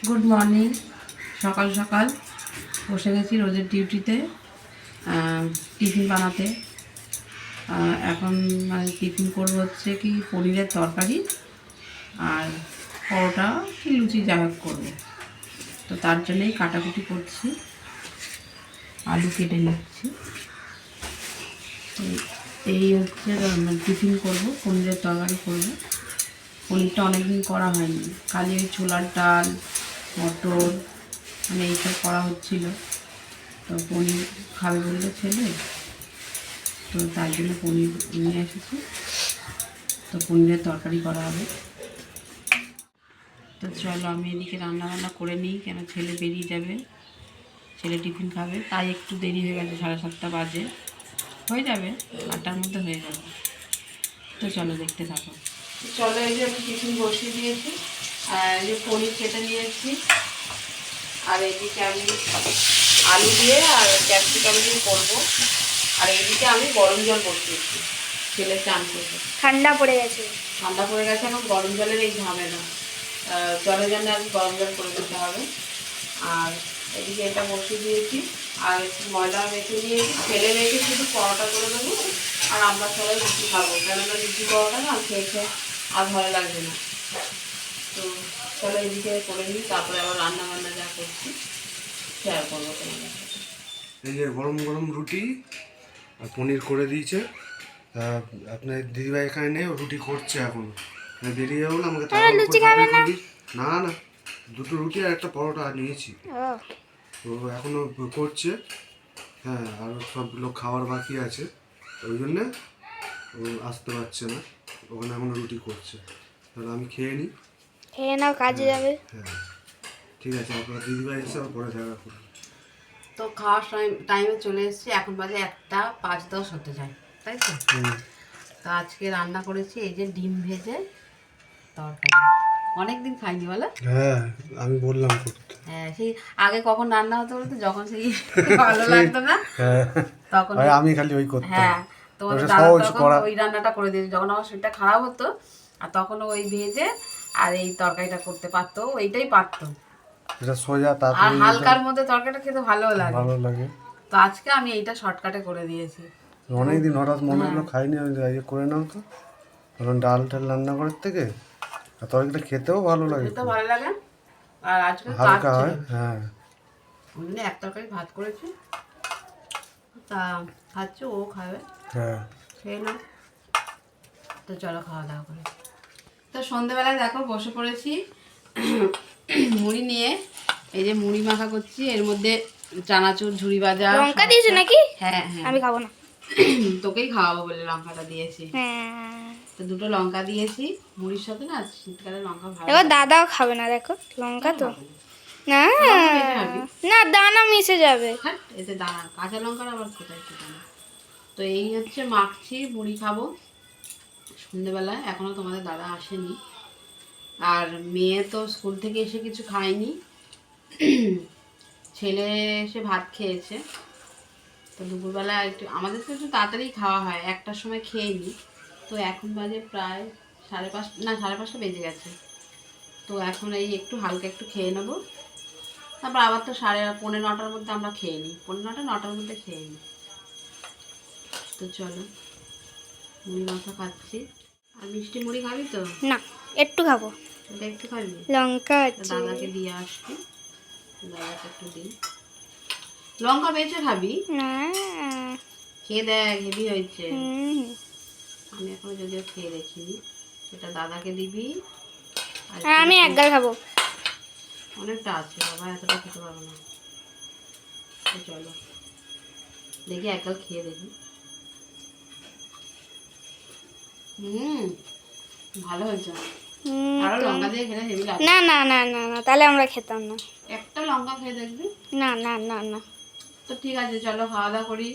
Good morning. সকাল সকাল বসে গেছি রোজের ডিউটিতে, টিফিন বানাতে। এখন মানে টিফিন করবো হচ্ছে কি পনিরের তরকারি আর পরোটা কি লুচি যাই হোক করবো। তো তার জন্যই কাটাকুটি করছি, আলু কেটে নিচ্ছি। এই হচ্ছে টিফিন করবো, পনিরের তরকারি করবো। পনিরটা অনেকদিন করা হয়নি, খালি ওই ছোলার ডাল মটর মানে এইসব করা হচ্ছিলো। তো পনির খাবে বললে ছেলে, তো তার জন্য পনির নিয়ে এসেছি। তো পনিরের তরকারি করা হবে। তো চলো আমি এদিকে রান্নাবান্না করে নিই, কেন ছেলে বেরিয়ে যাবে, ছেলে টিফিন খাবে। তাই একটু দেরি হয়ে গেছে, 7:30 বাজে। হয়ে যাবে, 8টার মধ্যে হয়ে যাবে। তো চলো দেখতে থাকো। চলো এই যে আমি টিফিন বসিয়ে দিয়েছি, আর এই যে পনির কেটে নিয়েছি, আর এইদিকে আমি আলু দিয়ে আর ক্যাপসিকাম দিয়ে করবো। আর এইদিকে আমি গরম জল বসিয়েছি, ছেলে চান করবে। ঠান্ডা পড়ে গেছে এখন গরম জলের এই ঝামেলা, জলের জন্য আজ গরম জল করে দিতে হবে। আর এদিকে এটা বসিয়ে দিয়েছি, আর একটু ময়দা মেখে নিয়েছি। ছেলে মেখে শুধু পরোটা করে দেবো, আর আমরা সবাই লুচি খাবো, কেননা লুচি পরোটা না খেয়ে খেয়ে আর ভালো লাগবে না। তো চলো এদিকে করে নিই, তারপরে আবার রান্না বান্না যা করছি শেয়ার করবো তোমাদের সাথে। এই যে গরম গরম রুটি আর পনির করে দিয়েছে। আপনার দিদিভাই এখানে নেই, রুটি করছে এখন। বেরিয়ে যাবো না, আমাকে লুচি খাবে না? না না, দুটো রুটি আর একটা পরোটা নিয়েছি, তো এখনো করছে। হ্যাঁ, আর সব লোক খাওয়ার বাকি আছে, ওই জন্যে ও আসতে পারছে না, ওখানে এখনো রুটি করছে। তাহলে আমি খেয়ে নিই, খেয়ে নাও, কাজে যাবে। হ্যাঁ ঠিক আছে, আপনার দিদিভাই এসে আবার পরে দেখা করুন। তো খাওয়ার টাইমে চলে এসেছি, এখন বাজে 1:05-10 হতে যায়, তাই তো? তো আজকে রান্না করেছি এই যে ডিম ভেজে তরকারি। অনেকদিন খাইনি বলো? হ্যাঁ, আমি বললাম করতে। হ্যাঁ, সেই আগে কখন রান্না হতো বলতো, যখন সেই ভালো লাগতো না তখন আমি খালি ওই করতাম। হ্যাঁ, তোমাদের দাদা তখন ওই রান্নাটা করে দিয়েছে যখন আমার শরীরটা খারাপ হতো, আর তখন ওই ভেজে আর এই তরকারিটা করতে পারতো, এইটাই পারতো। এটা সোজা, আর তাড়াতাড়ি হালকার মধ্যে তরকারিটা খেতে ভালো লাগে। তো আজকে আমি এইটা শর্টকাটে করে দিয়েছি। অনেকদিন হঠাৎ মনে হলো খাইনি, আমি যাই করে নাও তো, কারণ ডাল টাল রান্না করার থেকে আর তরকারিটা খেতেও ভালো লাগে, খেতে ভালো লাগে। আর আজকে হালকা হয়। হ্যাঁ, ওই জন্য এক তরকারি ভাত করেছি, তা খাচ্ছে, ও খাবে। হ্যাঁ খেয়ে নাও। তো চলো খাওয়া দাওয়া করে। তো সন্ধ্যেবেলায় দেখো বসে পড়েছি মুড়ি নিয়ে। এই যে মুড়ি মাখা করছি, এর মধ্যে চানাচুর, ঝুরি ভাজা, লঙ্কা দিয়েছো নাকি? হ্যাঁ হ্যাঁ, আমি খাবো না। তোকেই খাওয়াবো বলে লঙ্কাটা দিয়েছি। হ্যাঁ, তো দুটো লঙ্কা দিয়েছি মুড়ির সাথে, না শীতকালে লঙ্কা ভালো এবার দাদাও খাবে না, দেখো লঙ্কা তো না, না দানা মিশে যাবে। হ্যাঁ, এতে দানা, কাঁচা লঙ্কার আবার কোথায় কি দানা। তো এই হচ্ছে মাখছি, মুড়ি খাবো সন্ধেবেলায়। এখনো তোমাদের দাদা আসেনি, আর মেয়ে তো স্কুল থেকে এসে কিছু খায়নি, ছেলে এসে ভাত খেয়েছে। তো দুপুরবেলা একটু আমাদের তো একটু তাড়াতাড়ি খাওয়া হয়, 1টার সময় খেয়ে নিই। তো এখন বাজে প্রায় 5:30, না 5:30 বেজে গেছে। তো এখন এই একটু হালকা একটু খেয়ে নেবো, তারপর আবার তো 9:30-9টার মধ্যে আমরা খেয়ে নিই, 9:30-9টার মধ্যে খেয়ে নিই। তো চলো মুড়ি মাখা খাচ্ছি। আর মিষ্টি মুড়ি খাবি তো? না, একটু খাবো। এটা একটু খাবি? লঙ্কা আছে, দাদাকে দিয়ে আসবি, দাদাকে একটু দিই। লঙ্কা বেঁচে খাবি না খেয়ে দেখ, হেভি হয়েছে। হুম, আমি এখনো যদিও খেয়ে দেখিনি। এটা দাদাকে দিবি। আর আমি এক গাল খাবো। অনেকটা আছে বাবা, এতটা খেতে পারবো না। তো চলো দেখি এক গাল খেয়ে দেখি। ভালো হয়েছে। আরো লঙ্কা দিয়ে খেলে হেভি লাগে। না না না না না, তাহলে আমরা খেতাম না। একটা লঙ্কা খেয়ে দেখবি। না না না না। তো ঠিক আছে, চলো খাওয়া দাওয়া করি।